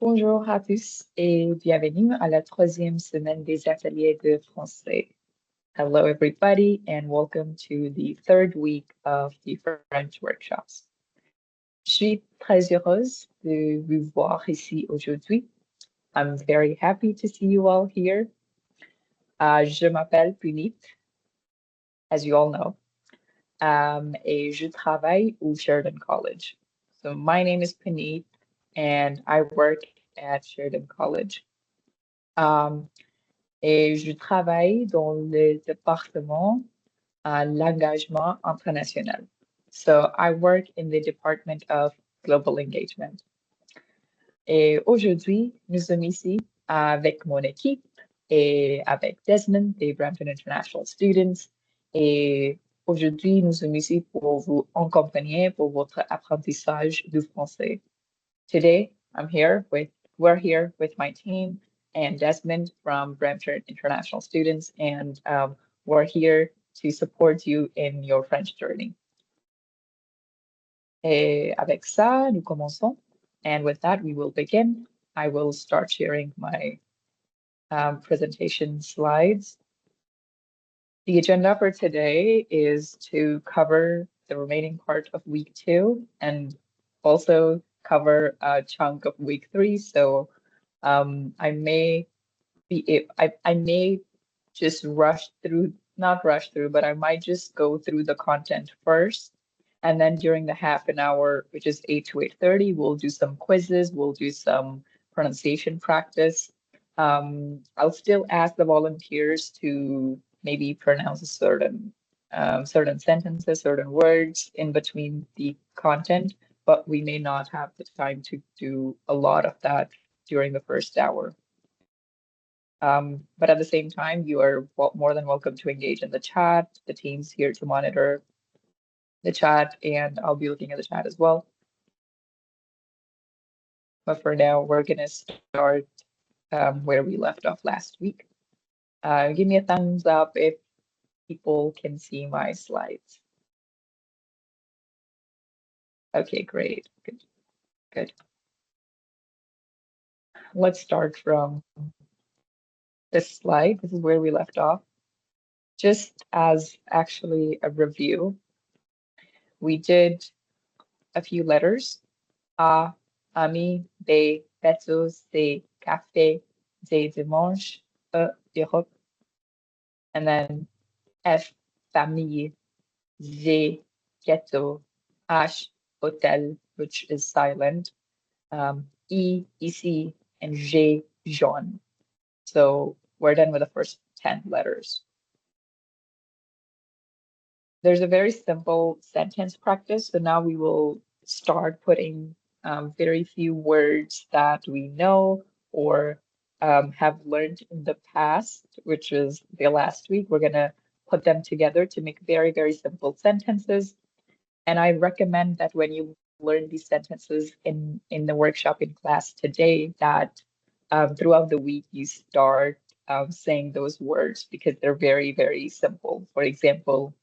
Bonjour à tous et bienvenue à la troisième semaine des ateliers de français. Hello, everybody, and welcome to the third week of the French workshops. Je suis très heureuse de vous voir ici aujourd'hui. I'm very happy to see you all here. Je m'appelle Puneet, as you all know, et je travaille au Sheridan College. So my name is Puneet, and I work at Sheridan College. Um, et je travaille dans le département l'engagement international. So I work in the Department of Global Engagement. Et aujourd'hui, nous sommes ici avec mon équipe et avec Desmond des Brampton International Students. Et aujourd'hui, nous sommes ici pour vous accompagner pour votre apprentissage du français. Today, we're here with my team and Desmond from Brampton International Students, and we're here to support you in your French journey. Et avec ça, nous commençons. And with that, we will begin. I will start sharing my presentation slides. The agenda for today is to cover the remaining part of week 2 and also cover a chunk of week 3. So I may just not rush through, but I might just go through the content first. And then during the half an hour, which is 8 to 8:30, we'll do some quizzes, we'll do some pronunciation practice. I'll still ask the volunteers to maybe pronounce certain sentences, certain words in between the content, but we may not have the time to do a lot of that during the first hour. But at the same time, you are more than welcome to engage in the chat. The team's here to monitor the chat, and I'll be looking at the chat as well. But for now, we're going to start where we left off last week. Give me a thumbs up if people can see my slides. Okay, great. Good. Let's start from this slide. This is where we left off. Just as actually a review, we did a few letters. A, ami, B, bateau, C, café, D, dimanche, E, Europe, and then F, famille, G, ghetto, H, hotel, which is silent, E, ici, and J, jaune. So we're done with the first 10 letters. There's a very simple sentence practice. So now we will start putting very few words that we know or have learned in the past, which is the last week. We're going to put them together to make very, very simple sentences. And I recommend that when you learn these sentences in the workshop in class today, that throughout the week you start saying those words because they're very, very simple. For example,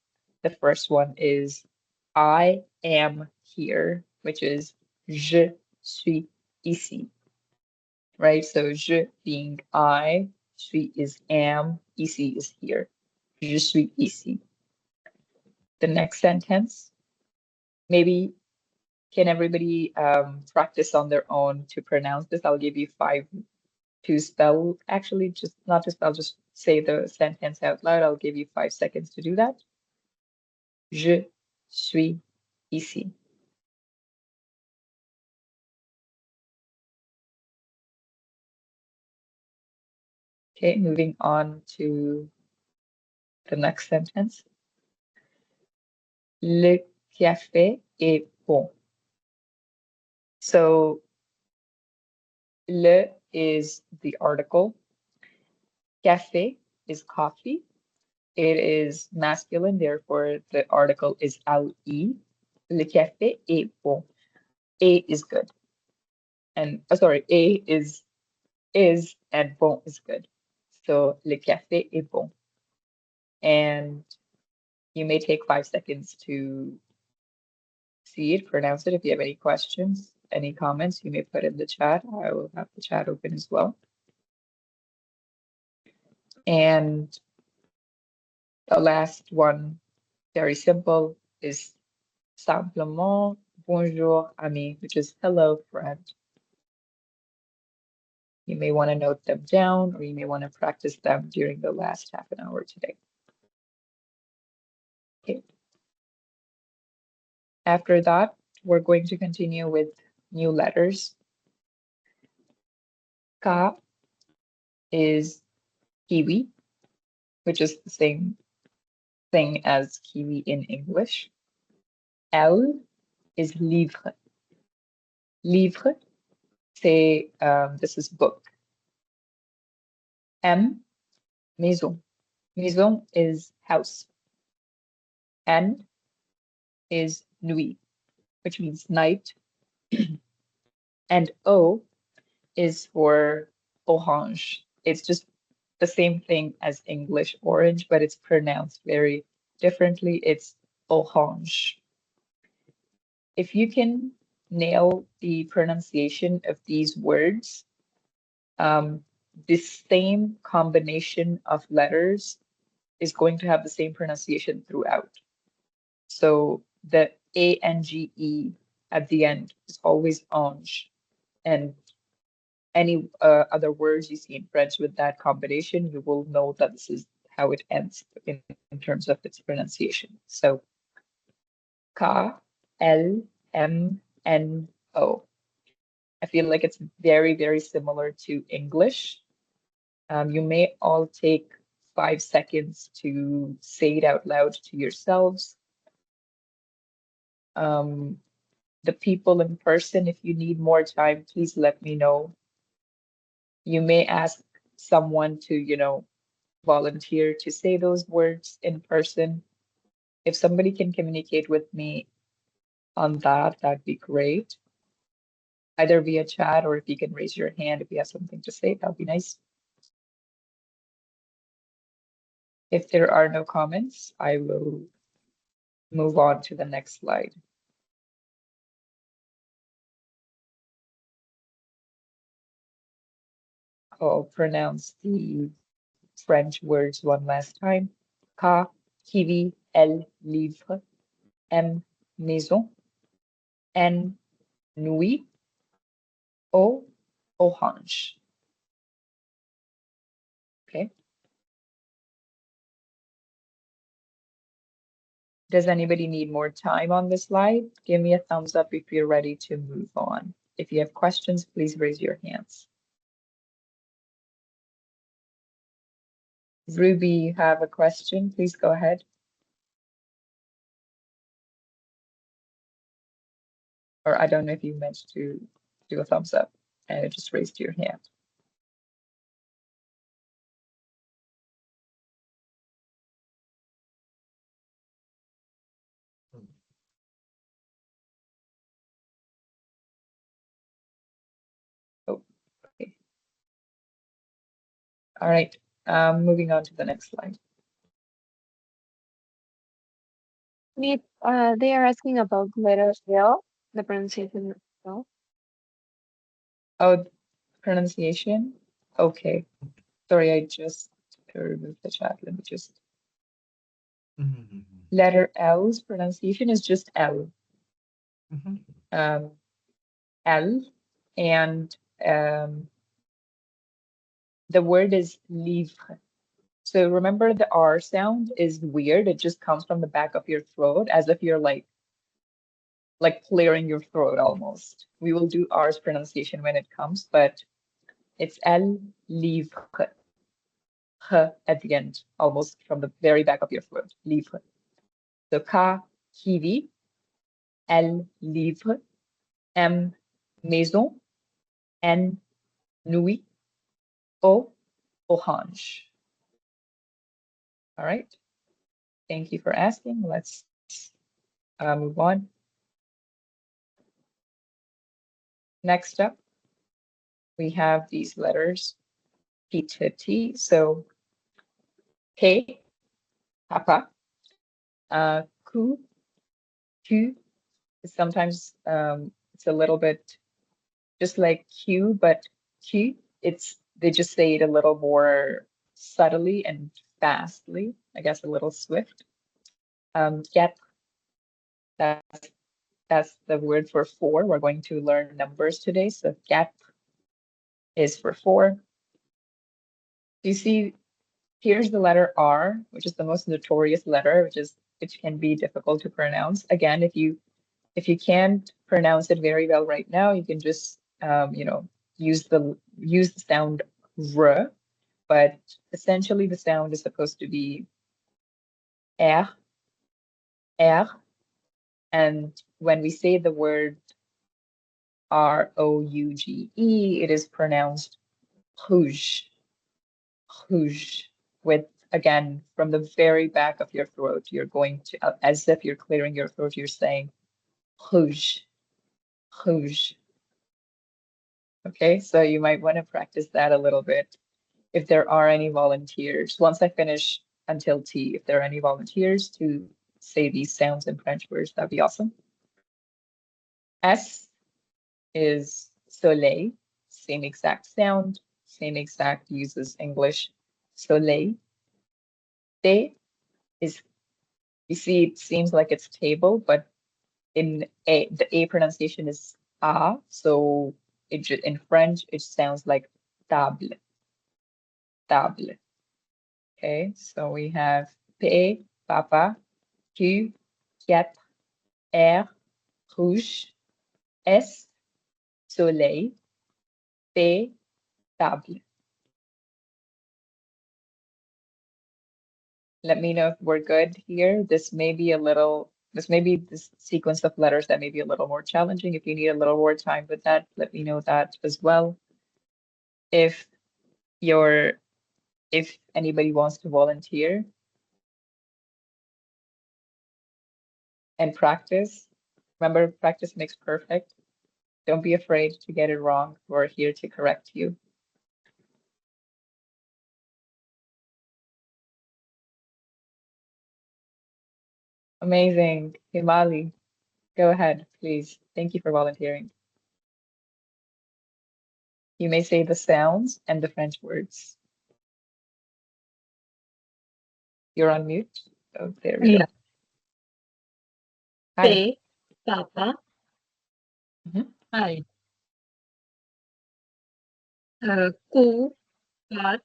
the first one is I am here, which is je suis ici, right? So je being I, suis is am, ici is here. Je suis ici. The next sentence, maybe can everybody practice on their own to pronounce this? I'll give you 5 to spell, actually, just not to spell, just say the sentence out loud. I'll give you 5 seconds to do that. Je suis ici. Okay, moving on to the next sentence. Le café est bon. So, le is the article. Café is coffee. It is masculine, therefore the article is LE. Le café est bon. A is good. And sorry, A is and bon is good. So le café est bon. And you may take 5 seconds to see it, pronounce it if you have any questions. any comments, you may put in the chat. I will have the chat open as well. And the last one, very simple, is simplement bonjour ami, which is hello friend. You may want to note them down, or you may want to practice them during the last half an hour today. Okay. After that, we're going to continue with new letters. Ka is kiwi, which is the same thing as kiwi in English. L is livre. Livre, say this is book. M, maison. Maison is house. N is nuit, which means night. And O is for orange. It's just the same thing as English orange, but it's pronounced very differently. It's orange. If you can nail the pronunciation of these words, the same combination of letters is going to have the same pronunciation throughout. So the A-N-G-E at the end is always ange. And any other words you see in French with that combination, you will know that this is how it ends in terms of its pronunciation. So K-L-M-N-O. I feel like it's very, very similar to English. You may all take 5 seconds to say it out loud to yourselves. The people in person, if you need more time, please let me know. You may ask someone to, volunteer to say those words in person. If somebody can communicate with me on that, that'd be great. Either via chat, or if you can raise your hand if you have something to say, that'd be nice. If there are no comments, I will move on to the next slide. I'll pronounce the French words one last time. Ka, kiwi, L, livre, M, maison, N, nuit, O, orange. Okay. Does anybody need more time on this slide? Give me a thumbs up if you're ready to move on. If you have questions, please raise your hands. Ruby, you have a question? Please go ahead. Or I don't know if you meant to do a thumbs up and it just raised your hand. Oh, okay. All right, moving on to the next slide. They are asking about letter L, the pronunciation of L. Oh, pronunciation? Okay. Sorry, I just removed the chat. Let me just. Letter L's pronunciation is just L. L, and the word is livre. So remember, the R sound is weird. It just comes from the back of your throat, as if you're like clearing your throat almost. We will do R's pronunciation when it comes, but it's L, livre. H at the end, almost from the very back of your throat. Livre. So K, kiwi, L, livre, M, maison, N, nuit, O, orange. All right. Thank you for asking. Let's move on. Next up, we have these letters P to T. So P, papa, ku, tu is sometimes it's a little bit just like Q, but Q, they just say it a little more subtly and fastly, I guess a little swift. Get, that's that's the word for four. We're going to learn numbers today. So get is for four. Do you see here's the letter R, which is the most notorious letter, which can be difficult to pronounce. Again, if you can't pronounce it very well right now, you can just use the sound R, but essentially the sound is supposed to be R, R, and when we say the word Rouge, it is pronounced rouge, rouge, with again from the very back of your throat, you're going to as if you're clearing your throat, you're saying rouge, rouge. Okay, so you might want to practice that a little bit. If there are any volunteers, once I finish until T, if there are any volunteers to say these sounds in French words, that'd be awesome. S is soleil, same exact sound, same exact uses English soleil. T is, you see, it seems like it's table, but the A pronunciation is A, so in French it sounds like table, table. Okay, so we have P, papa, Q, quatre, R, rouge, S, soleil, T, table. Let me know if we're good here. This may be this sequence of letters that may be a little more challenging. If you need a little more time with that, let me know that as well. If you're, if anybody wants to volunteer and practice, remember, practice makes perfect. Don't be afraid to get it wrong. We're here to correct you. Amazing. Himali, go ahead, please. Thank you for volunteering. You may say the sounds and the French words. You're on mute. Oh, there we Yeah. go. Hi. P, Papa. Mhm. Hi. Q, Cat,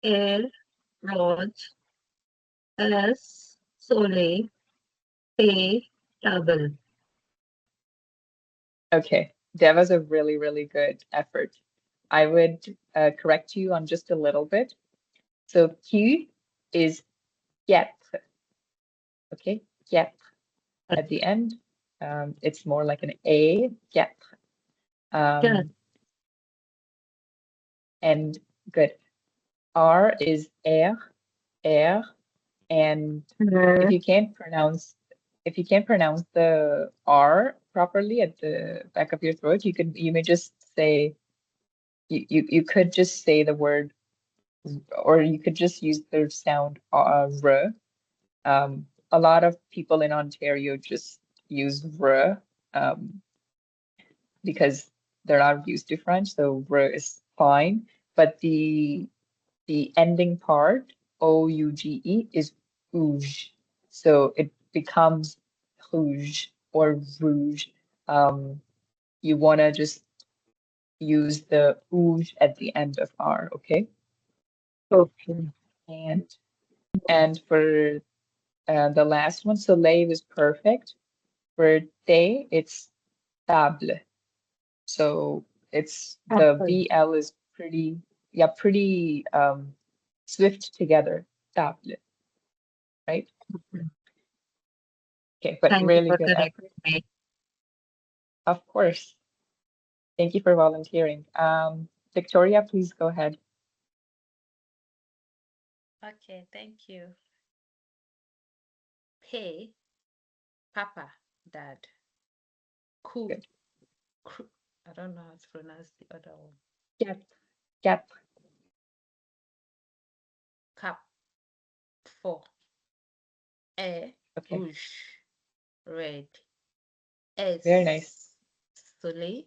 Air, Raj, S, Soleil, Pay, Table. Okay, that was a really, really good effort. I would correct you on just a little bit. So Q is get, okay? Get at the end. It's more like an A, get. Cat, Um, and good. R is air, and if R, you can't pronounce the R properly at the back of your throat, you may just say you could just say the word, or you could just use the sound R. A lot of people in Ontario just use R because they're not used to French, so R is fine. But the ending part, ouge, is rouge. So it becomes rouge or rouge. Um, you want to just use the rouge at the end of R, okay? okay. And for the last one, soleil was perfect. For day, it's table. So it's the Apple. VL is pretty swift together. Table, right? Okay, but Thank you really for good correcting effort. me. Of course. Thank you for volunteering. Victoria, please go ahead. Okay, thank you. Pay, Papa, Dad. Ku, Good. I don't know how to pronounce the other one. Get, get. Cap, four. A, Okay, rouge, red. very nice. S, soleil,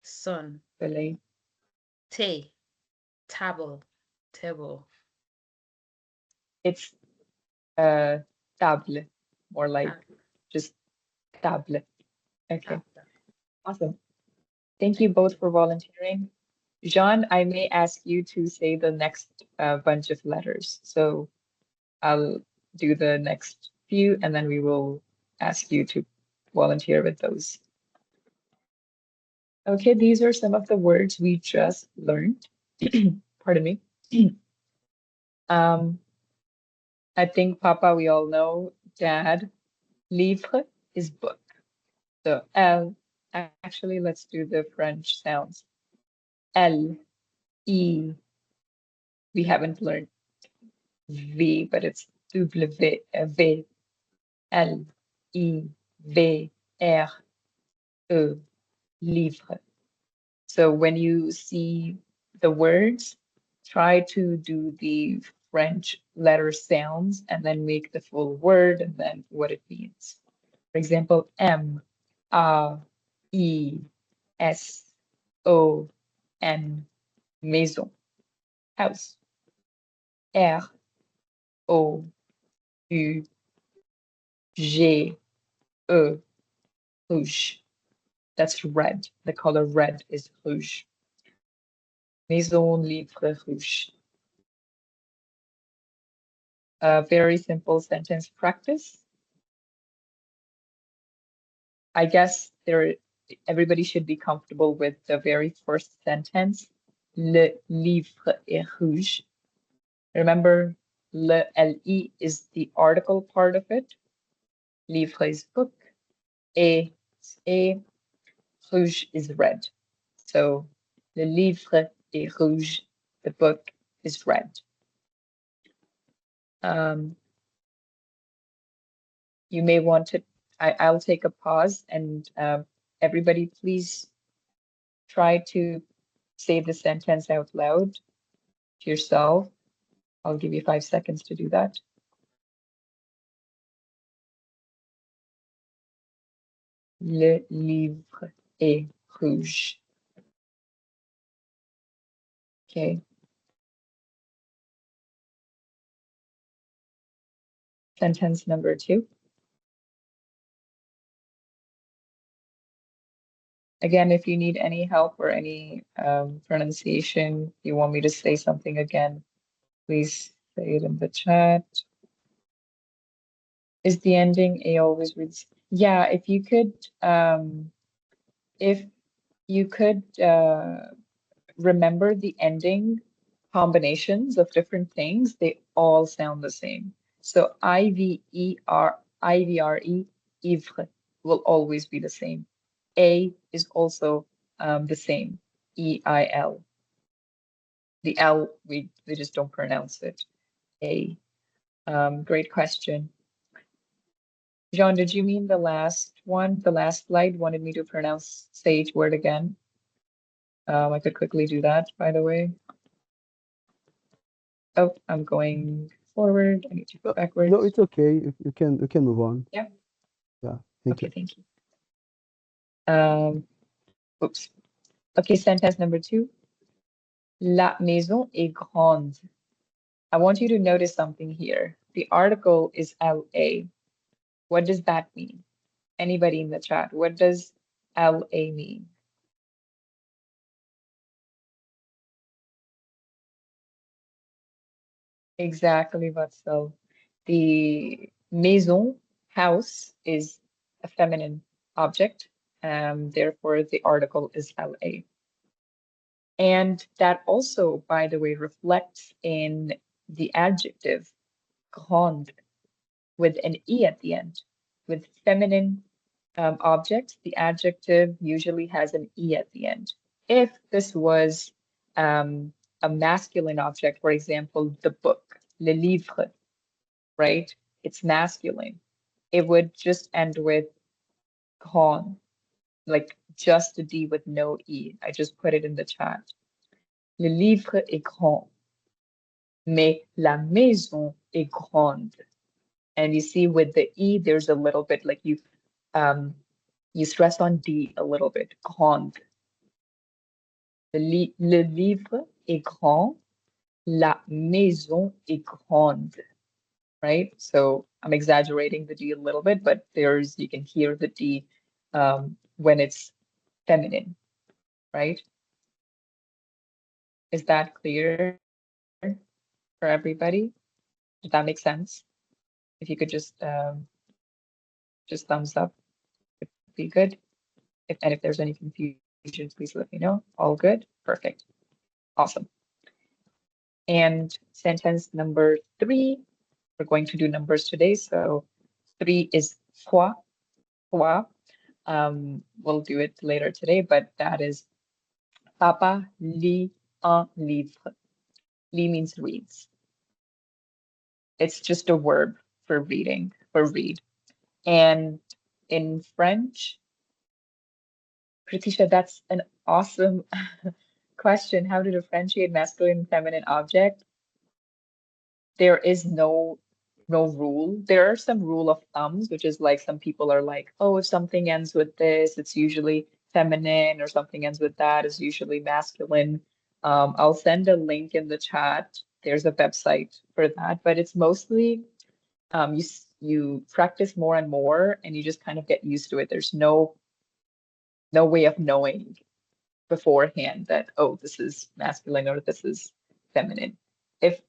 sun. soleil. Té, table, table. It's table, more like Ta- just table. Okay, Table. awesome. Thank you both for volunteering. Jean, I may ask you to say the next bunch of letters. So I'll do the next few and then we will ask you to volunteer with those. Okay, these are some of the words we just learned. Pardon me. Um, I think Papa, we all know, Dad, livre is book. So L, actually, let's do the French sounds. L, E, we haven't learned V, but it's W, V, L, I, V, R, E, livre. So when you see the words, try to do the French letter sounds and then make the full word and then what it means. For example, M, A, I, S, O, N, maison, house. R, O, U, G, E, rouge. That's red. The color red is rouge. Maison, livre, rouge. A very simple sentence practice. I guess everybody should be comfortable with the very first sentence. Le livre est rouge. Remember, le li is the article part of it. Livre is book. Et rouge is red. So le livre est rouge. The book is red. You may want to. I'll take a pause and everybody, please try to say the sentence out loud to yourself. I'll give you 5 seconds to do that. Le livre est rouge. Okay. Sentence number 2. Again, if you need any help or any pronunciation, you want me to say something again, please say it in the chat. Is the ending A always reads? Yeah, if you could remember the ending combinations of different things, they all sound the same. So IVRE, ivre, will always be the same. A is also the same, EIL. The L, we just don't pronounce it. A. Great question. Jean, did you mean the last one, the last slide, wanted me to pronounce sage word again? I could quickly do that, by the way. Oh, I'm going forward. I need to go backwards. No, it's okay. You can move on. Yeah. Yeah. Thank Okay, you. thank you. Oops. Okay, sentence number 2. La maison est grande. I want you to notice something here. The article is LA. What does that mean? Anybody in the chat, what does LA mean? Exactly, Vatsal. The maison, house, is a feminine object. Therefore, the article is LA. And that also, by the way, reflects in the adjective grande with an E at the end. With feminine objects, the adjective usually has an E at the end. If this was a masculine object, for example, the book, le livre, right? It's masculine. It would just end with grand, like just a D with no E. I just put it in the chat. Le livre est grand, mais la maison est grande. And you see with the E, there's a little bit like you You stress on D a little bit. Grande. Le livre est grand. La maison est grande. Right? So I'm exaggerating the D a little bit, but you can hear the D when it's feminine, right? Is that clear for everybody? Does that make sense? If you could just thumbs up, would be good. If there's any confusion, please let me know. All good? Perfect. Awesome. And sentence number 3, we're going to do numbers today. So 3 is fois, fois. We'll do it later today, but that is Papa lit un livre. Lit means reads. It's just a verb for reading, for read. And in French, Pratisha, that's an awesome question. How to differentiate masculine and feminine object? There is no rule. There are some rule of thumbs, which is like some people are like, oh, if something ends with this, it's usually feminine, or something ends with that, is usually masculine. I'll send a link in the chat. There's a website for that, but it's mostly you practice more and more, and you just kind of get used to it. There's no way of knowing beforehand that, oh, this is masculine or this is feminine. If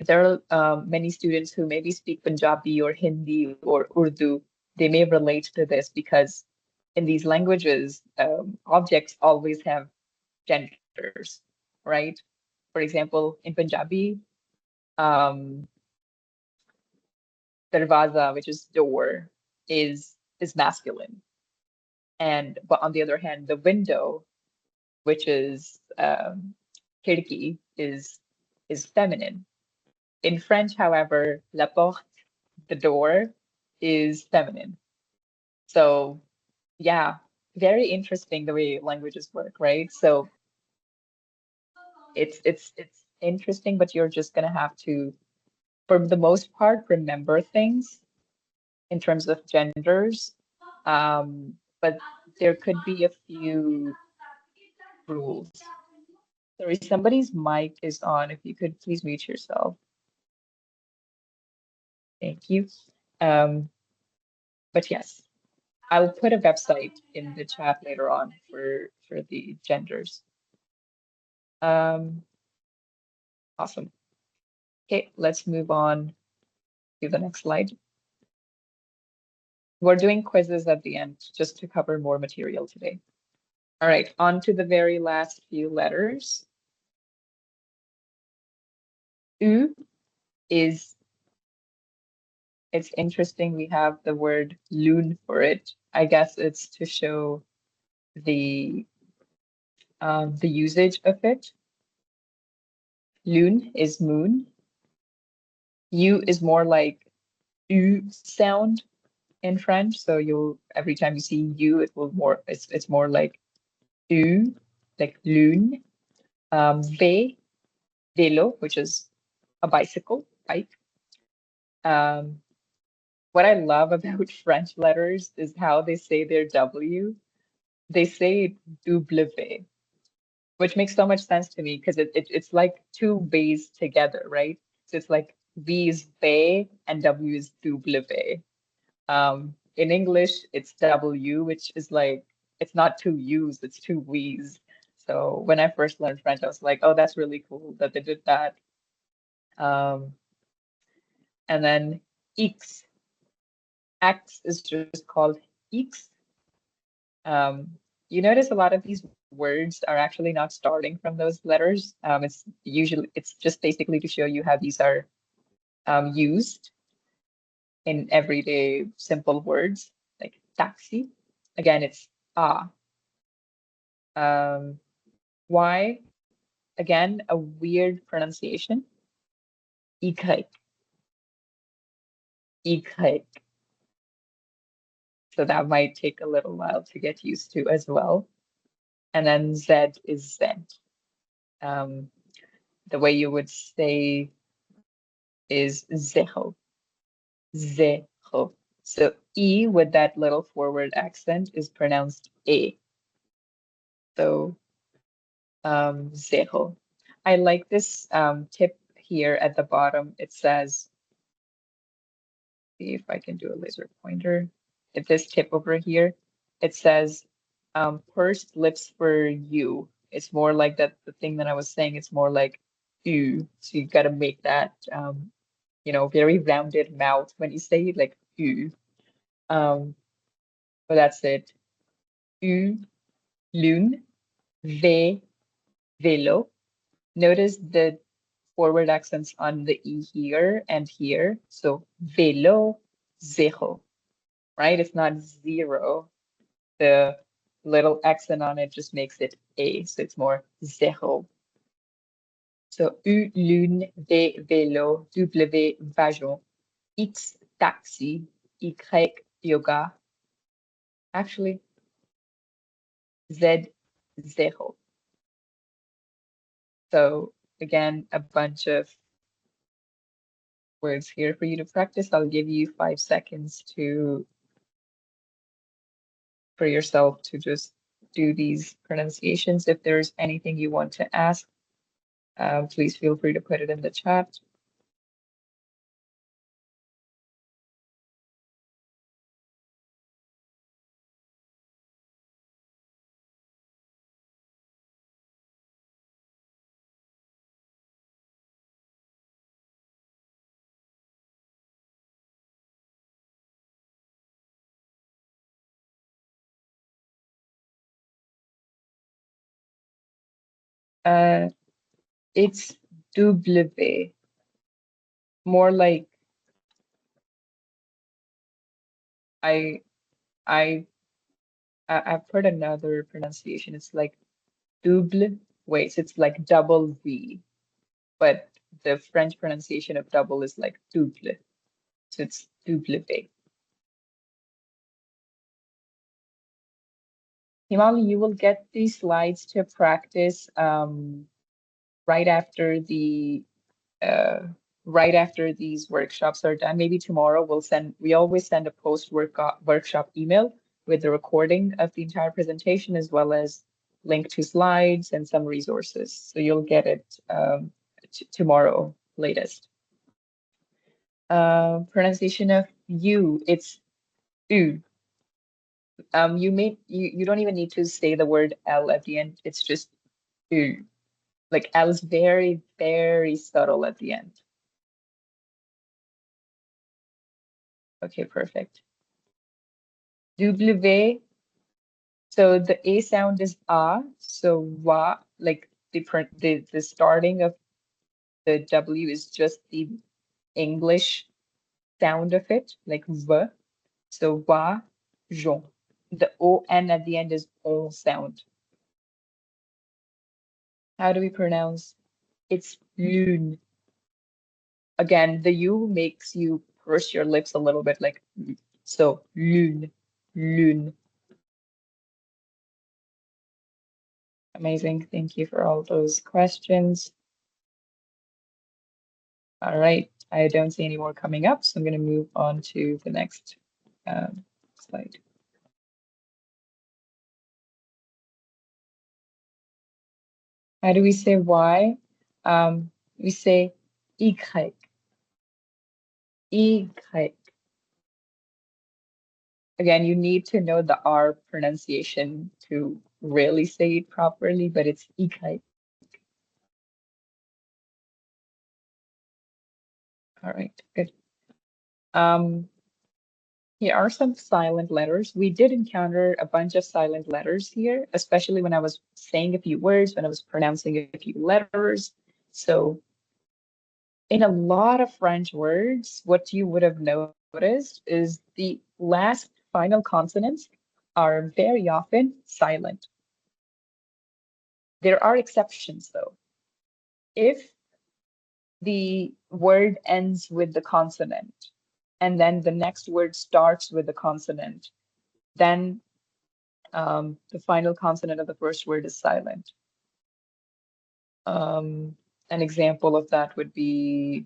there are many students who maybe speak Punjabi or Hindi or Urdu, they may relate to this because in these languages, objects always have genders, right? For example, in Punjabi, um, darwaza, which is door, is masculine, and but on the other hand, the window, which is khidki, is feminine. In French, however, la porte, the door, is feminine. So yeah, very interesting the way languages work, right? So it's interesting, but you're just gonna have to, for the most part, remember things in terms of genders. But there could be a few rules. Sorry, somebody's mic is on. If you could please mute yourself. Thank you. But yes, I'll put a website in the chat later on for the genders. Awesome. Okay, let's move on to the next slide. We're doing quizzes at the end just to cover more material today. All right, on to the very last few letters. U is, it's interesting, we have the word loon for it. I guess it's to show the usage of it. Loon is moon. U is more like U sound in French. So you'll, every time you see U, it will more, it's more like U, like lune. V, vélo, which is a bicycle, bike. What I love about French letters is how they say their W. They say W, which makes so much sense to me because it's like two V's together, right? So it's like V is V and W is W. In English, it's W, which is like, it's not two U's, it's two V's. So when I first learned French, I was like, oh, that's really cool that they did that. And then X. X is just called X. You notice a lot of these words are actually not starting from those letters. It's just basically to show you how these are used in everyday simple words, like taxi. Again, it's ah. Y, again, a weird pronunciation. İkek. İkek. So that might take a little while to get used to as well. And then Z is Z. The way you would say is zero. Zero. So E with that little forward accent is pronounced A. So, zero. I like this tip here at the bottom. It says, see if I can do a laser pointer. At this tip over here, it says, pursed lips for you. It's more like that, the thing that I was saying, it's more like you. So you got to make that, very rounded mouth when you say it, like you. But that's it. U, loon, ve, velo. Notice the forward accents on the E here and here. So velo, zero, right? It's not zero. The little accent on it just makes it A, so it's more zero. So U, lune, V, vélo, W, wagon, X, taxi, Y, yoga. Actually, Z, zero. So again, a bunch of words here for you to practice. I'll give you 5 seconds for yourself to just do these pronunciations. If there's anything you want to ask, please feel free to put it in the chat. Uh, it's W, more like I I I've heard another pronunciation. It's like double. Wait, it's like double V, but the French pronunciation of double is like double. So it's W. Himali, you will get these slides to practice right after the uh, right after these workshops are done. Maybe tomorrow we always send a workshop email with the recording of the entire presentation as well as link to slides and some resources. So you'll get it tomorrow latest. Pronunciation of you, it's u. You don't even need to say the word L at the end. It's just u. Like L is very, very subtle at the end. Okay, perfect. W, so the A sound is A, so wa, like the starting of the W is just the English sound of it, like V. So wa, jon. The O-N at the end is O sound. How do we pronounce? It's lune. Again, the U makes you purse your lips a little bit, like so lune, lune. Amazing. Thank you for all those questions. All right. I don't see any more coming up, so I'm going to move on to the next slide. How do we say why? We say Y. Y. Again, you need to know the R pronunciation to really say it properly, but it's Y. All right, good. Here are some silent letters. We did encounter a bunch of silent letters here, especially when I was saying a few words, when I was pronouncing a few letters. So in a lot of French words, what you would have noticed is the last final consonants are very often silent. There are exceptions though. If the word ends with the consonant and then the next word starts with the consonant, then the final consonant of the first word is silent. An example of that would be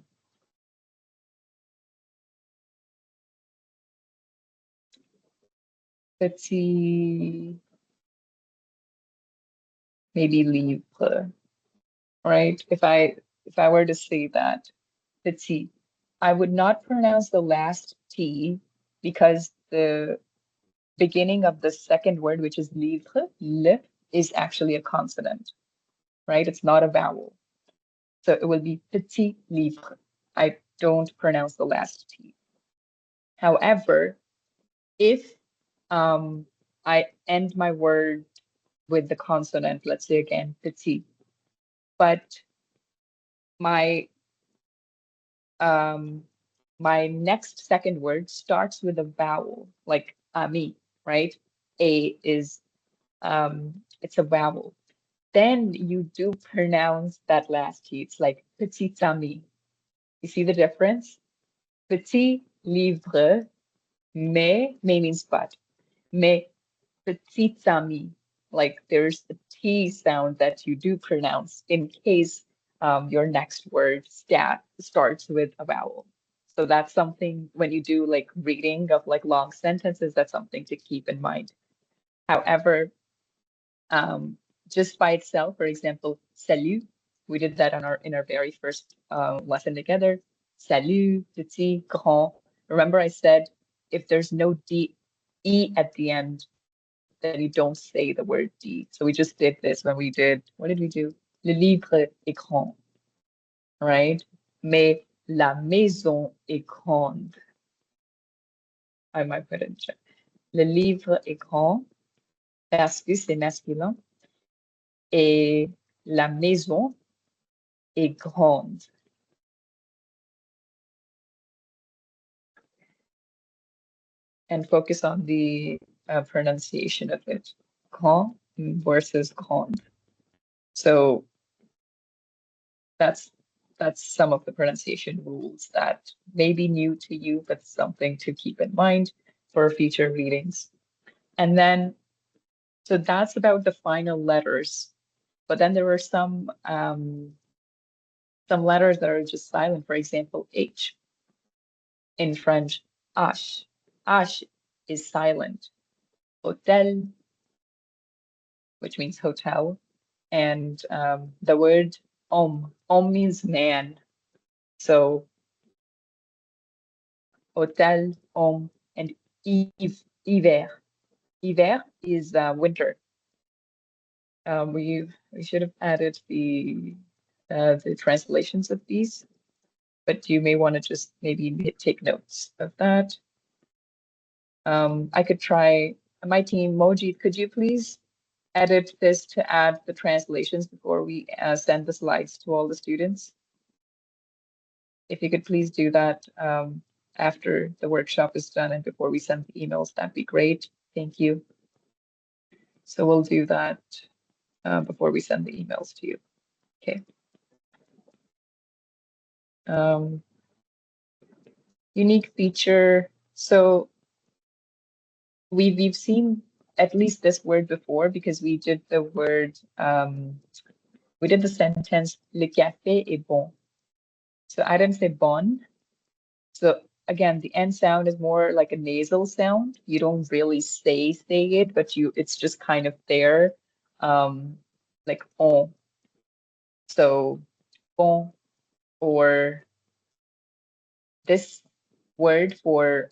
petit, maybe livre, right? If I were to say that, petit, I would not pronounce the last T because the beginning of the second word, which is livre, le, is actually a consonant, right? It's not a vowel. So it will be petit livre. I don't pronounce the last T. However, if I end my word with the consonant, let's say again, petit, but my um, my next second word starts with a vowel, like ami, right? A is it's a vowel. Then you do pronounce that last T. It's like petit ami. You see the difference? Petit livre, mais means but. Mais petit ami, like there's a T sound that you do pronounce in case your next word starts with a vowel. So that's something when you do like reading of like long sentences, that's something to keep in mind. However, um, just by itself, for example, salut, we did that on in our very first lesson together. Salut, petit, grand. Remember I said if there's no E at the end, then you don't say the word D. So we just did this when we did, what did we do? Le livre est grand, right? Mais la maison est grande. I might put it in check. Le livre est grand parce que c'est masculin et la maison est grande. And focus on the pronunciation of it. Grand versus grande. So that's some of the pronunciation rules that may be new to you, but something to keep in mind for future readings. And then, so that's about the final letters. But then there were some letters that are just silent. For example, H in French, H. H is silent. Hotel, which means hotel, and the word homme means man. So hotel, homme, and hiver. Hiver is winter. We should have added the translations of these, but you may want to just maybe take notes of that. I could try my team, Moji, could you please edit this to add the translations before we send the slides to all the students? If you could please do that after the workshop is done and before we send the emails, that'd be great. Thank you. So we'll do that before we send the emails to you. Okay. Unique feature. So we've seen at least this word before because we did the word we did the sentence le café est bon. So I didn't say bon. So again, the N sound is more like a nasal sound. You don't really say it, but it's just kind of there. Like on. So bon or this word for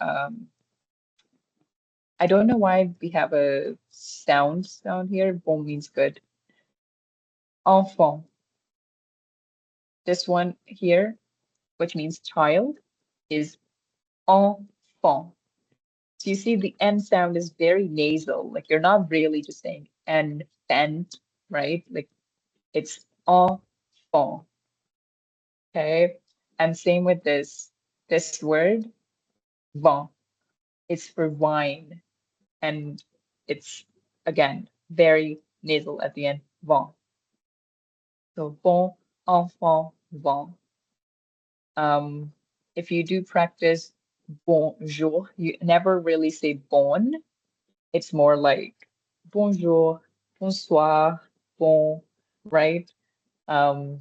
I don't know why we have a sound here. Bon means good. Enfant. This one here, which means child, is enfant. So you see the N sound is very nasal. Like you're not really just saying enfant, right? Like it's enfant. Okay. And same with this word, vin. It's for wine. And it's again very nasal at the end, vin. So bon, enfant, vin. If you do practice bonjour, you never really say bon. It's more like bonjour, bonsoir, bon, right? Um,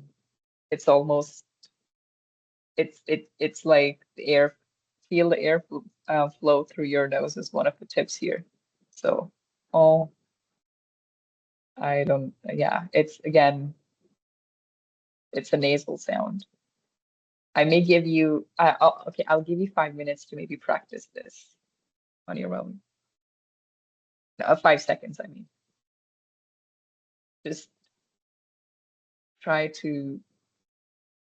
it's almost it's like the air, feel the air flow through your nose is one of the tips here. So, oh, I don't, yeah, it's again, it's a nasal sound. I may give you, okay, I'll give you 5 minutes to maybe practice this on your own. 5 seconds, I mean. Just try to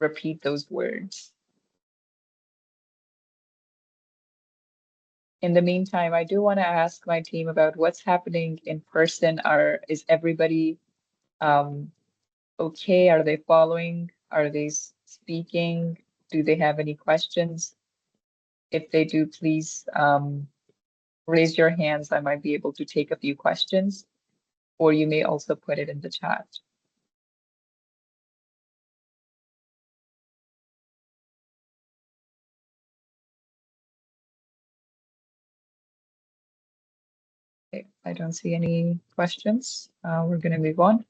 repeat those words. In the meantime, I do want to ask my team about what's happening in person. Is everybody okay? Are they following? Are they speaking? Do they have any questions? If they do, please raise your hands. I might be able to take a few questions, or you may also put it in the chat. Okay, I don't see any questions. We're going to move on.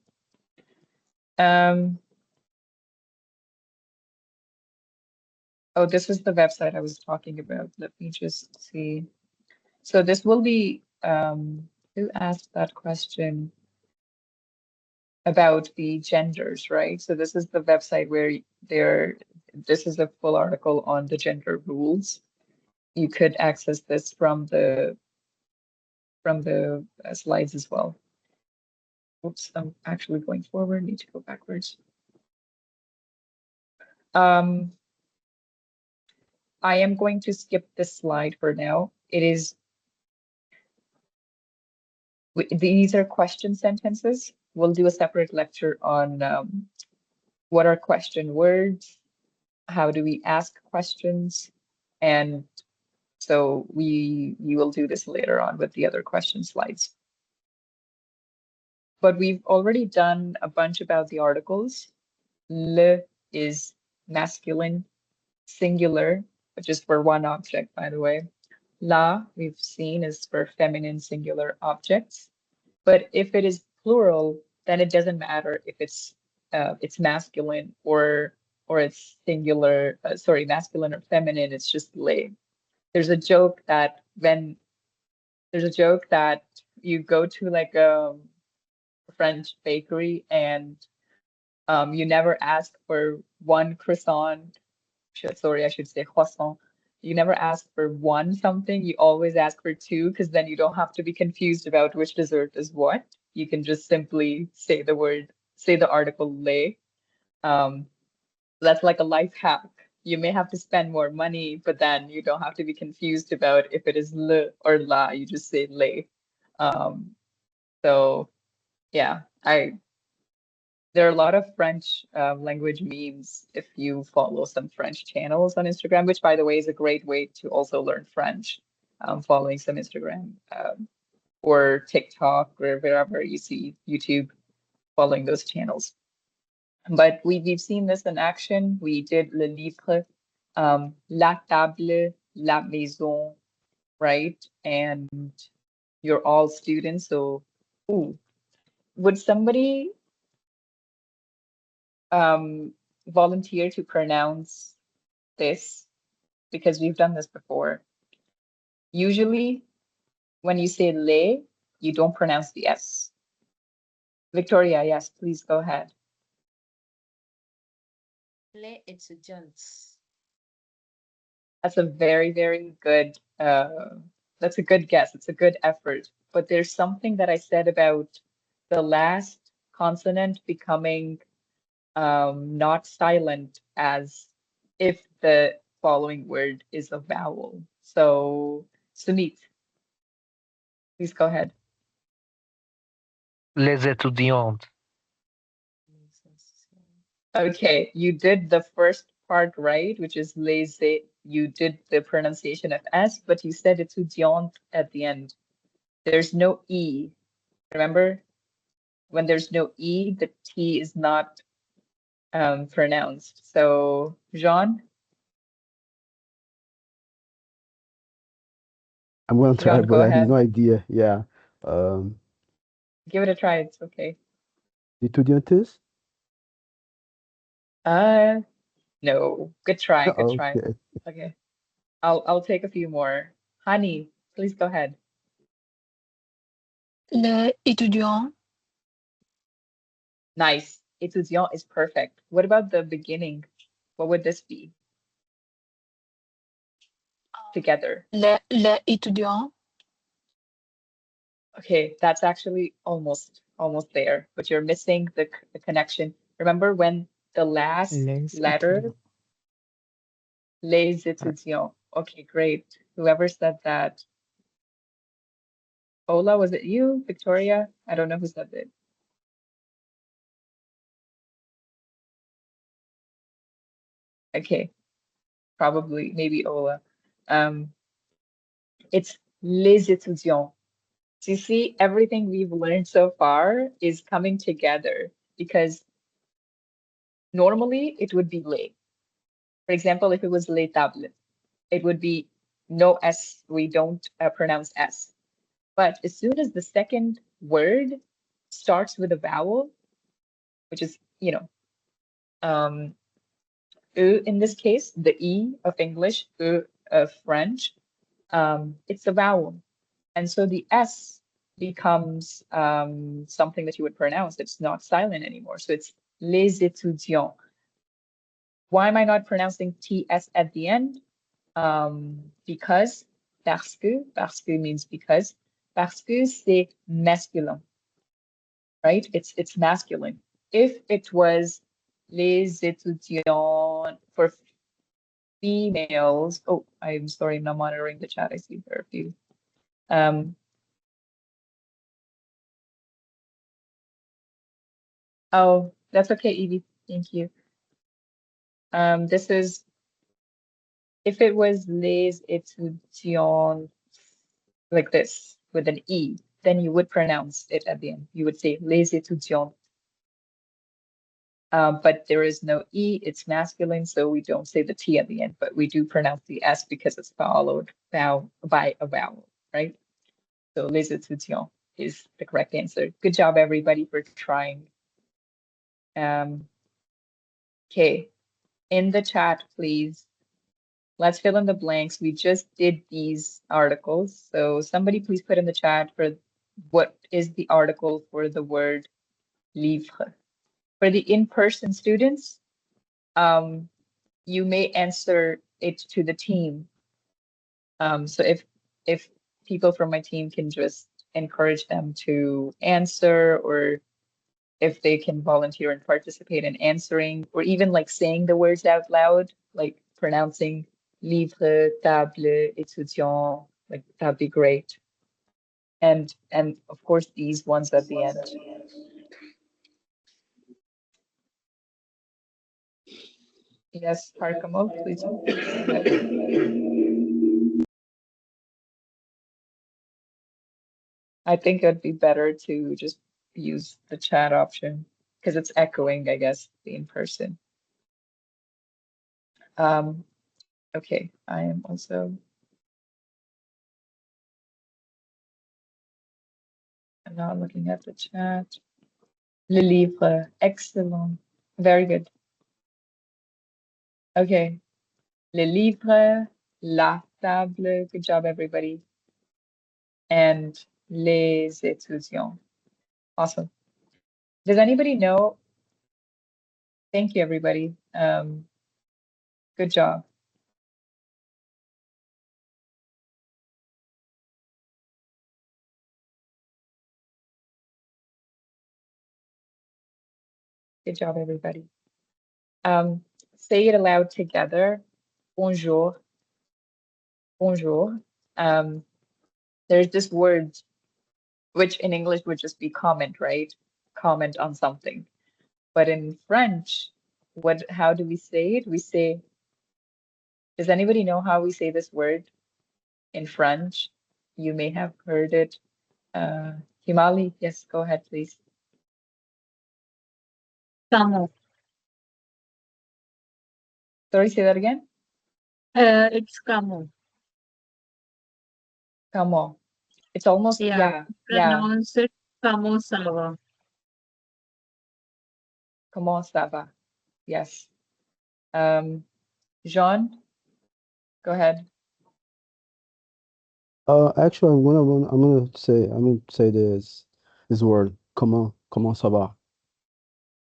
Oh, this is the website I was talking about. Let me just see. So this will be, who asked that question about the genders, right? So this is the website where this is a full article on the gender rules. You could access this from the slides as well. Oops, I'm actually going forward, need to go backwards. I am going to skip this slide for now. These are question sentences. We'll do a separate lecture on what are question words, how do we ask questions, and so we will do this later on with the other question slides. But we've already done a bunch about the articles. Le is masculine, singular, which is for one object, by the way. La, we've seen, is for feminine singular objects. But if it is plural, then it doesn't matter if it's masculine or it's singular, sorry, masculine or feminine, it's just le. There's a joke that you go to like a French bakery and you never ask for one croissant. Sorry, I should say croissant. You never ask for one something, you always ask for two, because then you don't have to be confused about which dessert is what. You can just simply say the article lait. That's like a life hack. You may have to spend more money, but then you don't have to be confused about if it is le or la. You just say lait. So yeah, there are a lot of French language memes if you follow some French channels on Instagram, which by the way is a great way to also learn French, following some Instagram or TikTok or wherever you see YouTube, following those channels. But we've seen this in action. We did le livre, la table, la maison, right? And you're all students, so ooh, would somebody volunteer to pronounce this? Because we've done this before. Usually, when you say le, you don't pronounce the S. Victoria, yes, please go ahead. Le, it's a gents. That's a very, very good, that's a good guess. It's a good effort. But there's something that I said about the last consonant becoming not silent as if the following word is a vowel. So, Sumit, please go ahead. Les étudiantes. Okay, you did the first part right, which is les. You did the pronunciation of S, but you said étudiant at the end. There's no E. Remember? When there's no E, the T is not pronounced. So, Jean, I'm gonna try, Jean, go but I have no ahead. idea. Yeah. Um, Give it a try. It's okay. Estudiantes? No. Good try. Good try. Okay. Okay. I'll take a few more. Honey, please go ahead. Les étudiants. Nice. Étudiant is perfect. What about the beginning? What would this be together? Les étudiants. Okay, that's actually almost there, but you're missing the connection. Remember when the last Les letter, étudiants. les Ah, étudiants. Okay, great. Whoever said that. Ola, was it you? Victoria? I don't know who said it. Okay, probably maybe Ola. Um, it's les étudiants. So you see, everything we've learned so far is coming together because normally it would be les. For example, if it was les tables, it would be no S. We don't pronounce S. But as soon as the second word starts with a vowel, which is, E in this case, the E of English, E of French, it's a vowel. And so the S becomes something that you would pronounce. It's not silent anymore. So it's les étudiants. Why am I not pronouncing TS at the end? Because, parce que means parce que c'est masculin, right? It's masculine. If it was les étudiants for females, oh, I'm sorry, I'm not monitoring the chat. I see there are a few. Oh, that's okay, Evie. Thank you. This is if it was les étudiants like this with an E, then you would pronounce it at the end. You would say les étudiants. But there is no E, it's masculine, so we don't say the T at the end, but we do pronounce the S because it's followed by a vowel, right? So les étudiants is the correct answer. Good job, everybody, for trying. Okay, in the chat, please. Let's fill in the blanks. We just did these articles. So somebody please put in the chat for what is the article for the word livre. For the in-person students, you may answer it to the team. So if people from my team can just encourage them to answer, or if they can volunteer and participate in answering, or even like saying the words out loud, like pronouncing livre, table, étudiant, like that'd be great. And of course these ones at the end. Yes, Harkamal, please go ahead. I think it'd be better to just use the chat option because it's echoing, I guess, the in person. Um, okay, I am also. I'm not looking at the chat. Le livre, excellent, very good. Okay, le livre, la table, good job, everybody, and les étudiants. Awesome. Does anybody know? Thank you, everybody. Good job. Good job, everybody. Say it aloud together. Bonjour, bonjour. There's this word, which in English would just be comment, right? Comment on something. But in French, how do we say it? We say, does anybody know how we say this word in French? You may have heard it. Himali, yes, go ahead, please. Comment. Sorry, say that again. It's comment. Come on. It's almost, Yeah. yeah. Pronounce it comment ça va. Comment ça va? Yes. Jean, go ahead. Actually, I'm gonna say this word. Comment ça va?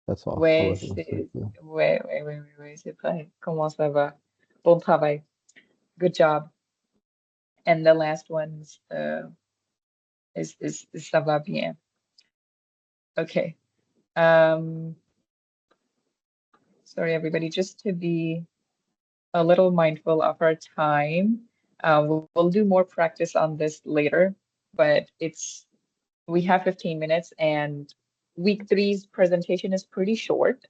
That's all I Ouais, was gonna say. Yeah. ouais, c'est vrai. Comment ça va? Bon travail. Good job. And the last one's is ça va bien. Okay. Um, sorry everybody, just to be a little mindful of our time. We'll do more practice on this later, but we have 15 minutes and week three's presentation is pretty short.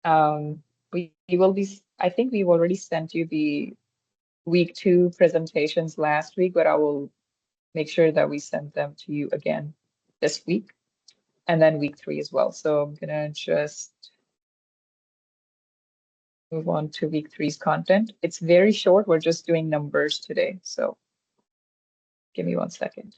We will be, I think we've already sent you the week two presentations last week, but I will make sure that we send them to you again this week and then week three as well. So I'm gonna just move on to week three's content. It's very short. We're just doing numbers today. So give me 1 second.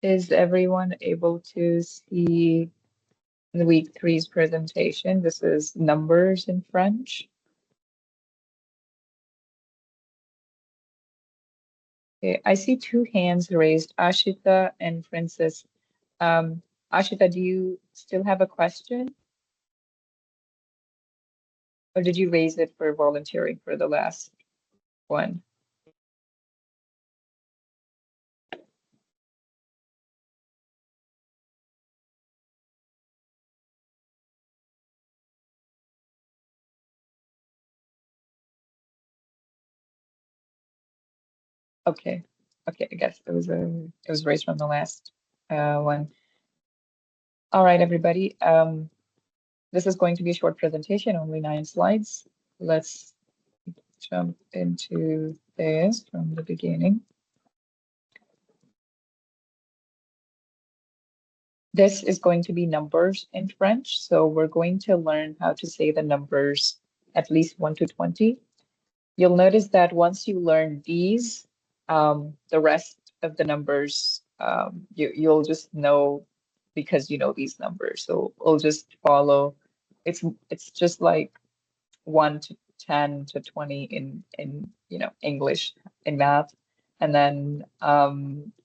Is everyone able to see the week three's presentation? This is numbers in French. Okay, I see two hands raised, Ashita and Princess. Ashita, do you still have a question? Or did you raise it for volunteering for the last one? Okay, okay, I guess it was raised from the last one. All right, everybody. This is going to be a short presentation, only 9 slides. Let's jump into this from the beginning. This is going to be numbers in French, so we're going to learn how to say the numbers at least 1 to 20. You'll notice that once you learn these, the rest of the numbers, you'll just know because you know these numbers. So we'll just follow. It's just like 1 to 10 to 20 in English, in math. And then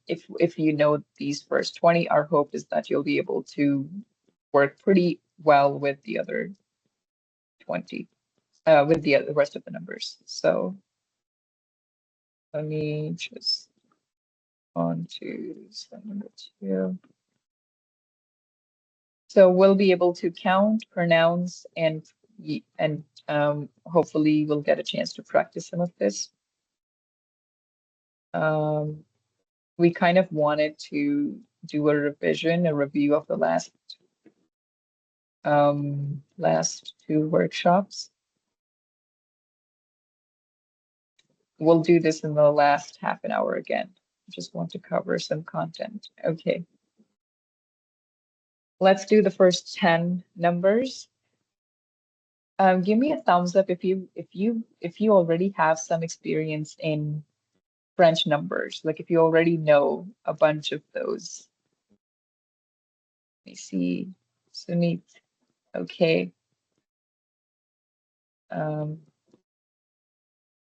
if you know these first 20, our hope is that you'll be able to work pretty well with the other 20, with the rest of the numbers. So let me just on to slide number 2. So we'll be able to count, pronounce, and hopefully we'll get a chance to practice some of this. We kind of wanted to do a revision, a review of the last 2 workshops. We'll do this in the last half an hour again. Just want to cover some content. Okay. Let's do the first 10 numbers. Give me a thumbs up if you already have some experience in French numbers, like if you already know a bunch of those. Let me see. Puneet. Okay. All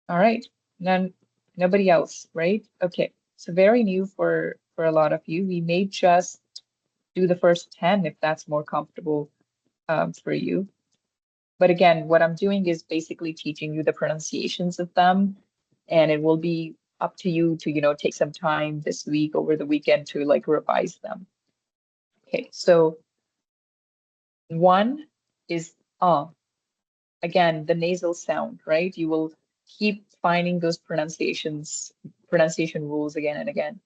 right. Nobody else, right? Okay. So very new for a lot of you. We may just do the first 10 if that's more comfortable for you. But again, what I'm doing is basically teaching you the pronunciations of them, and it will be up to you to, take some time this week over the weekend to like revise them. Okay, so 1 is again, the nasal sound, right? You will keep finding those pronunciation rules again and again.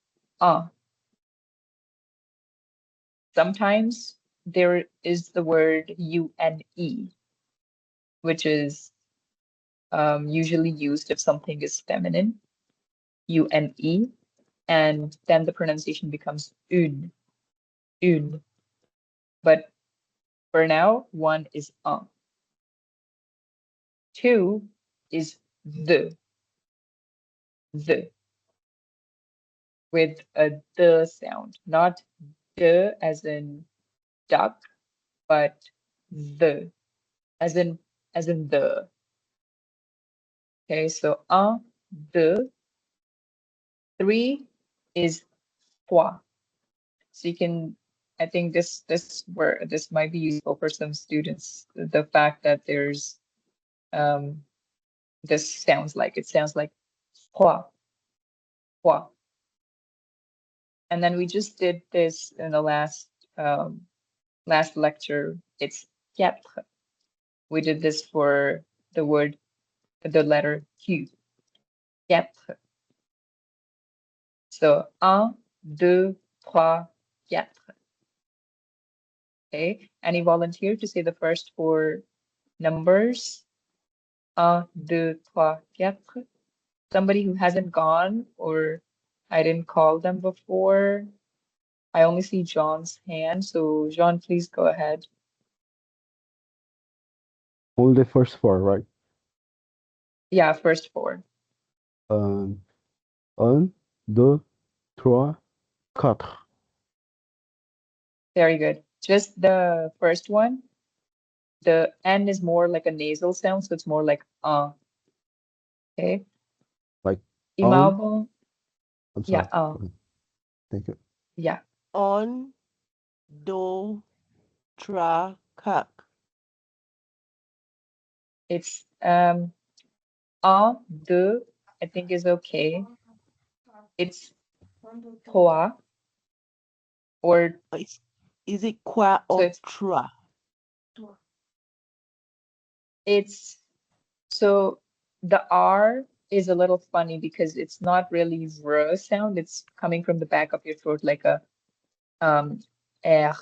Sometimes there is the word une, which is usually used if something is feminine, une, and then the pronunciation becomes une. But For now, one is un. Two is the, with a the sound, not the as in duck, but the as in the. Okay, so un, deux. Three is trois. So you can, I think this might be useful for some students. The fact that there's this sounds like trois, trois. And then we just did this in the last lecture. It's quatre. We did this for the word, the letter Q. Quatre. So un, deux, trois, quatre. Okay. Any volunteer to say the first four numbers? Un, deux, trois, quatre. Somebody who hasn't gone or I didn't call them before. I only see John's hand. So John, please go ahead. Only the first four, right? Yeah, first four. Um, un, deux, trois, quatre. Very good. Just the first one. The N is more like a nasal sound, so it's more like okay. Like Immobile. I'm Yeah, sorry. Thank you. yeah. On, do, tra, kak. It's deux, I think is okay. It's trois or Is it qua so or tra? it's so the R is a little funny because it's not really r sound. It's coming from the back of your throat like a um r,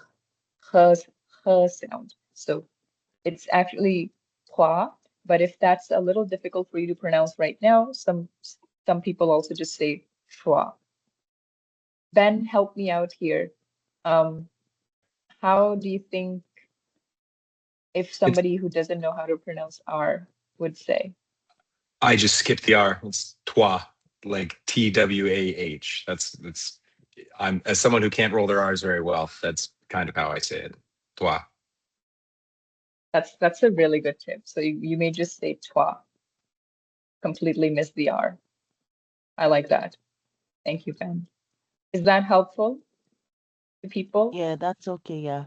sound. So it's actually trois, but if that's a little difficult for you to pronounce right now, some people also just say trois. Ben, help me out here. Um, how do you think if It's somebody who doesn't know how to pronounce R would say? I just skipped the R. It's toi, like TWAH. That's I'm as someone who can't roll their R's very well, that's kind of how I say it. Toi. That's a really good tip. So you may just say trois, completely miss the R. I like that. Thank you, Ben. Is that helpful to people? Yeah, that's okay, yeah.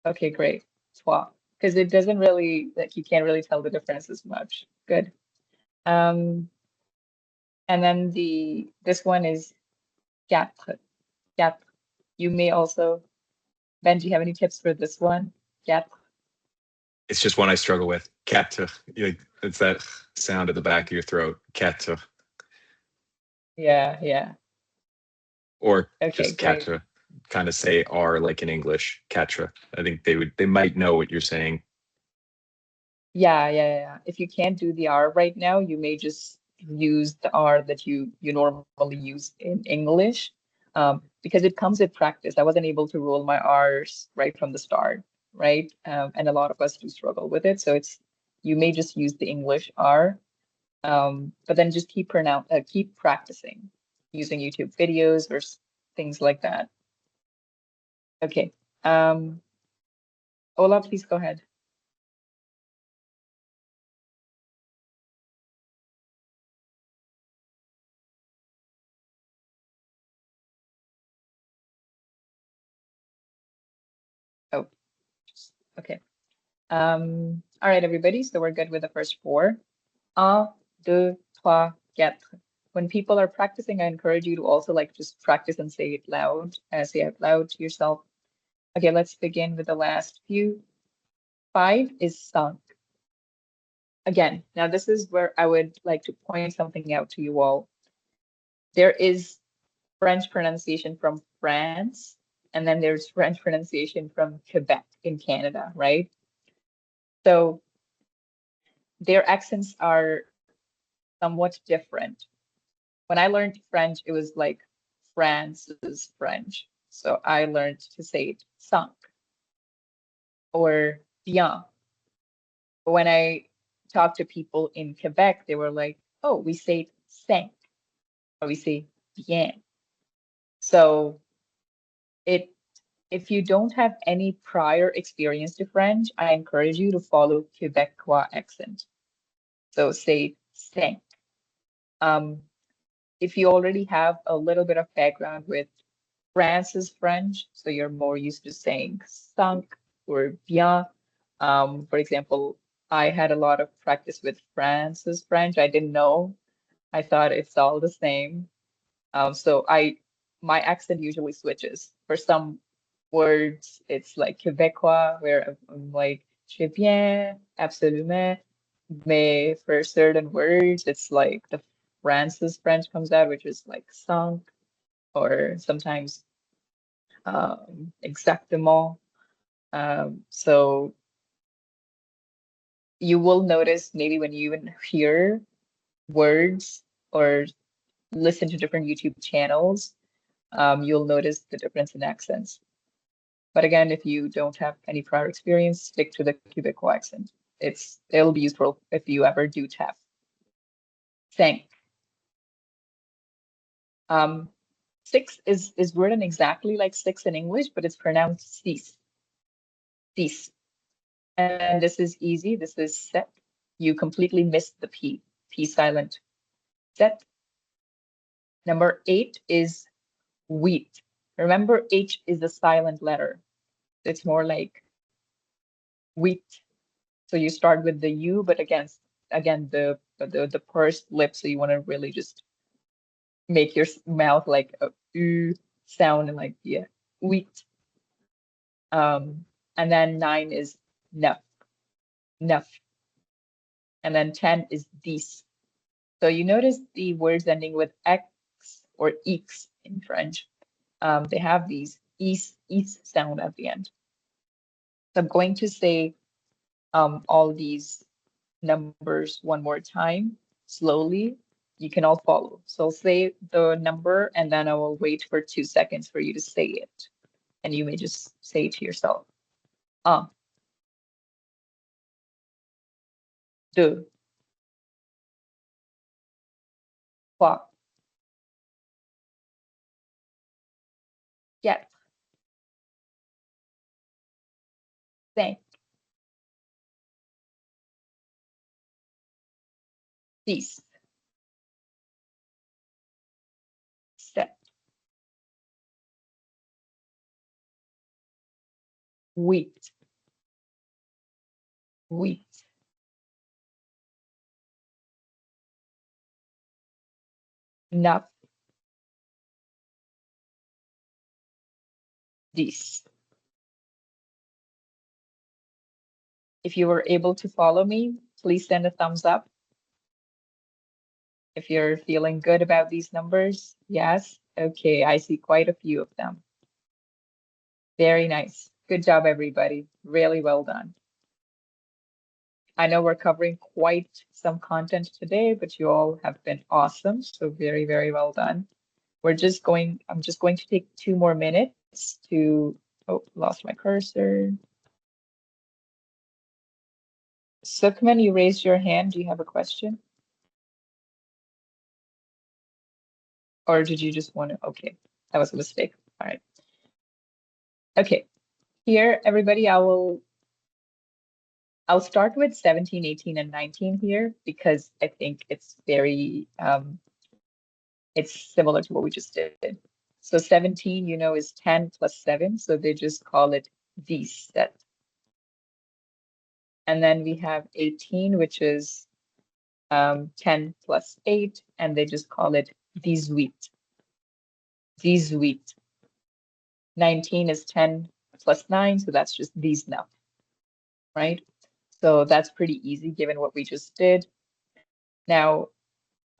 Okay, great. Trois. Because it doesn't really, like, you can't really tell the difference as much. Good. Um, and then this one is quatre. Quatre. You may also, Ben, do you have any tips for this one? Quatre. It's just one I struggle with. Quatre. It's that sound at the back of your throat. Quatre. Yeah, yeah. Or Okay, just great. quatre. Kind of say R like in English. Quatre. I think they might know what you're saying. Yeah, yeah, yeah. If you can't do the R right now, you may just use the R that you normally use in English, because it comes with practice. I wasn't able to roll my R's right from the start, right? And a lot of us do struggle with it. So it's you may just use the English R, but then just keep practicing using YouTube videos or things like that. Okay. Ola, please go ahead. Oh, okay. All right, everybody. So we're good with the first four. Un, deux, trois, quatre. When people are practicing, I encourage you to also like just practice and say it loud, say out loud to yourself. Okay, let's begin with the last few. Five is sunk. Again, now this is where I would like to point something out to you all. There is French pronunciation from France, and then there's French pronunciation from Quebec in Canada, right? So their accents are somewhat different. When I learned French, it was like France's French. So I learned to say it sunk. or bien. But when I talked to people in Quebec, they were like, oh, we say cinq, or we say bien. So it if you don't have any prior experience to French, I encourage you to follow Quebecois accent. So say cinq. Um, if you already have a little bit of background with France's French, so you're more used to saying cinq or bien. For example, I had a lot of practice with France's French. I didn't know. I thought it's all the same. So my accent usually switches. For some words, it's like Quebecois, where I'm like, je bien, absolument. Mais for certain words, it's like the France's French comes out, which is like cinq, or sometimes exactement. So you will notice maybe when you even hear words or listen to different YouTube channels, you'll notice the difference in accents. But again, if you don't have any prior experience, stick to the Quebecois accent. It'll be useful if you ever do tap. Thank. Um, six is written exactly like six in English, but it's pronounced six. Six. And this is easy. This is set. You completely missed the P. P silent. Set. Number 8 is wheat. Remember, H is a silent letter. It's more like wheat. So you start with the U, but again the pursed lip. So you want to really just make your mouth like a U sound, and like, yeah, wheat. And then 9 is neuf, neuf. And then 10 is dix. So you notice the words ending with X or X in French. They have these is sound at the end. So I'm going to say all these numbers one more time, slowly. You can all follow. So I'll say the number and then I will wait for 2 seconds for you to say it. And you may just say to yourself, un, deux, trois, quatre, cinq, six, sept, huit, huit, neuf, dix. If you were able to follow me, please send a thumbs up. If you're feeling good about these numbers, yes. Okay, I see quite a few of them. Very nice. Good job, everybody. Really well done. I know we're covering quite some content today, but you all have been awesome. So very, very well done. I'm just going to take 2 more minutes to, oh, lost my cursor. Sukhman, you raised your hand. Do you have a question? Or did you just want to, okay, that was a mistake. All right. Okay, here, everybody, I'll start with 17, 18, and 19 here because I think it's very, it's similar to what we just did. So 17, you know, is 10 plus 7, so they just call it 17. And then we have 18, which is 10 plus 8, and they just call it 18. 18. 19 is 10 plus 9, so that's just 19, right? So that's pretty easy given what we just did. Now,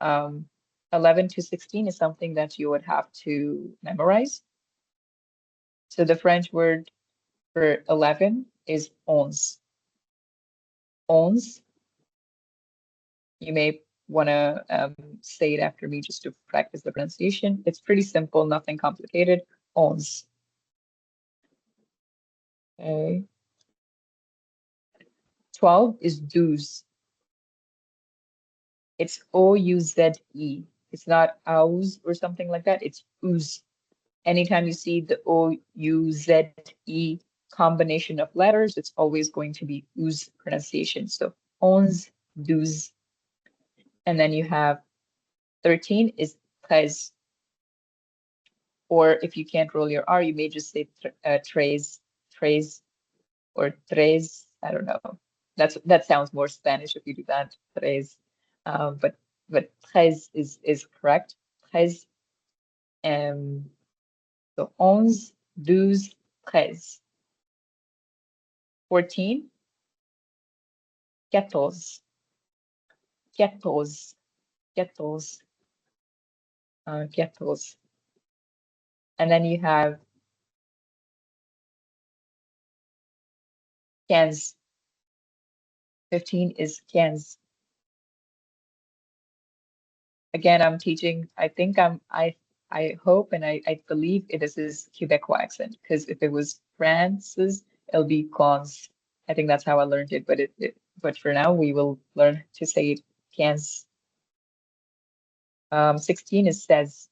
11 to 16 is something that you would have to memorize. So the French word for 11 is onze. Onze. You may want to say it after me just to practice the pronunciation. It's pretty simple, nothing complicated. Onze. Okay. 12 is douze. It's O-U-Z-E. It's not ouz or something like that. It's ooze. Anytime you see the O-U-Z-E combination of letters, it's always going to be ooze pronunciation. So 11, douze. And then you have 13 is 13. Or if you can't roll your R, you may just say tres, tres, or tres. I don't know. That sounds more Spanish if you do that, tres. But tres is correct. Tres. So 11, douze, treize. 14, quatorze, quatorze, quatorze, quatorze. And then you have quinze. 15 is quinze. Again, I'm teaching, I hope and I believe it is his Quebecois accent, because if it was France's, it'll be quinze. I think that's how I learned it, but for now we will learn to say it quinze. 16 is seize.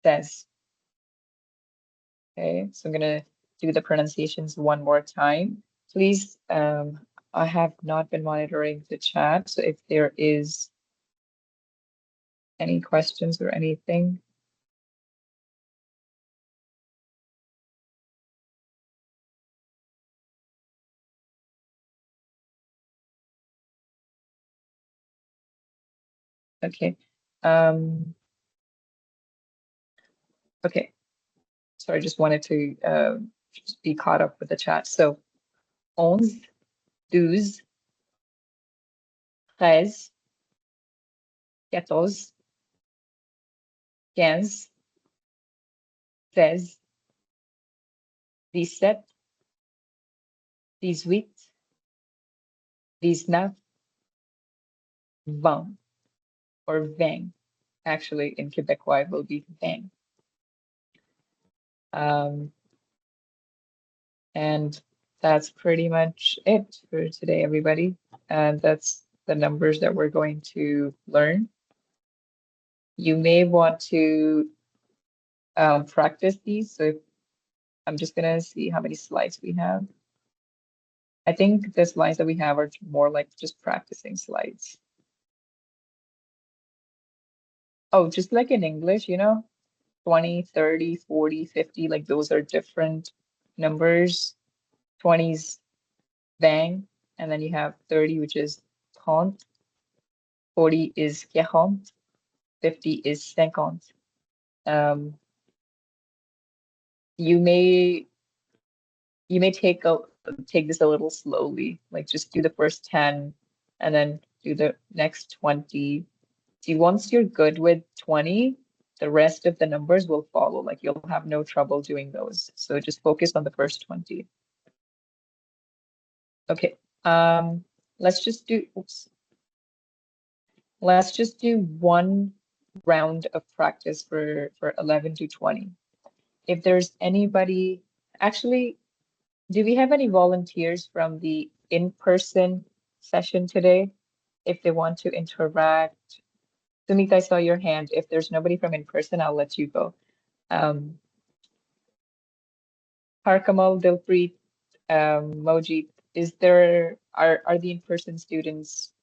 Seize. Okay, so I'm gonna do the pronunciations one more time. Please, I have not been monitoring the chat, so if there is any questions or anything. Okay. Okay. So I just wanted to just be caught up with the chat. So 11, douze, treize, quatorze, quinze, seize, 17, 18, 19, 20, or 20. Actually, in Quebecois, it will be 20. And that's pretty much it for today, everybody. And that's the numbers that we're going to learn. You may want to practice these. So I'm just gonna see how many slides we have. I think the slides that we have are more like just practicing slides. Oh, just like in English, 20, 30, 40, 50, like those are different numbers. 20's bang, and then you have 30, which is trente. 40 is quarante. 50 is cinquante. You may take this a little slowly, like just do the first 10 and then do the next 20. See, once you're good with 20, the rest of the numbers will follow. Like you'll have no trouble doing those. So just focus on the first 20. Okay. Let's just do one round of practice for 11 to 20. If there's anybody, actually, do we have any volunteers from the in-person session today? If they want to interact. Sumit, I saw your hand. If there's nobody from in-person, I'll let you go. Harkamal, Dilpreet, Mojit, are the in-person students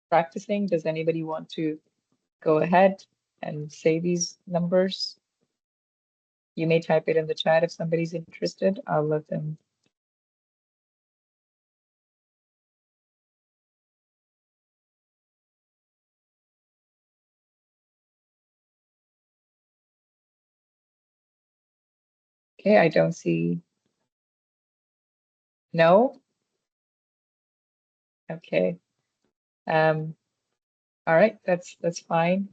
practicing? Does anybody want to go ahead and say these numbers? You may type it in the chat if somebody's interested. I'll let them. Okay, I don't see. No? Okay. All right, that's fine.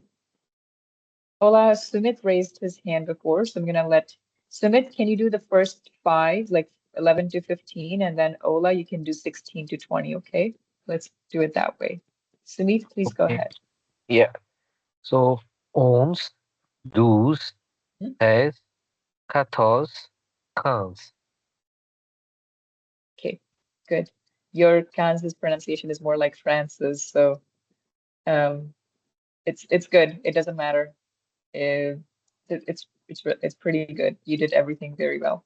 Ola, Sumit raised his hand before, so I'm gonna let Sumit, can you do the first 5, like 11 to 15, and then Ola, you can do 16 to 20, okay? Let's do it that way. Sumit, please go Okay. ahead. Yeah. So 11, 12, Mhm. 13, 14, 15. Okay, good. your Kansas pronunciation is more like France's, so um, it's good. It doesn't matter. It's pretty good. You did everything very well.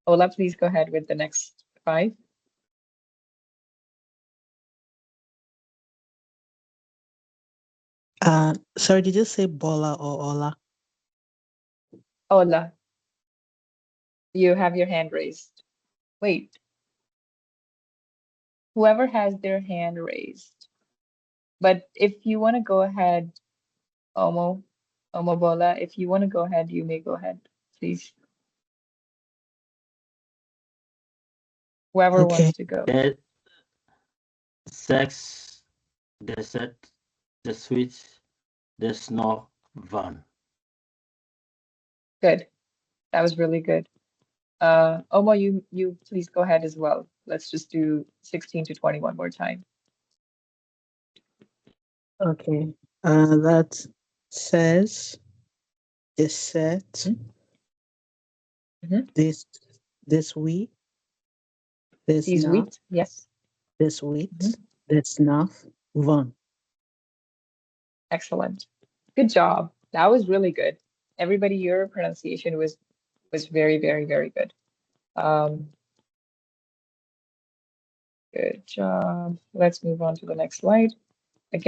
Ola, please go ahead with the next five. Sorry, did you say Bola or Ola? Ola, you have your hand raised. Wait, whoever has their hand raised. But if you want to go ahead, Omo, Bola, if you want to go ahead, you may go ahead, please. Whoever Okay. wants to go. The sex, the set, the switch, the snow van. Good. That was really good. Omo, you please go ahead as well. Let's just do 16 to 20 one more time. Okay. That says is set Mhm. this week, this These not wheat, yes. this week, Mhm. this not one. Excellent. Good job. That was really good. Everybody, your pronunciation was very, very, very good. Um, good job. Let's move on to the next slide.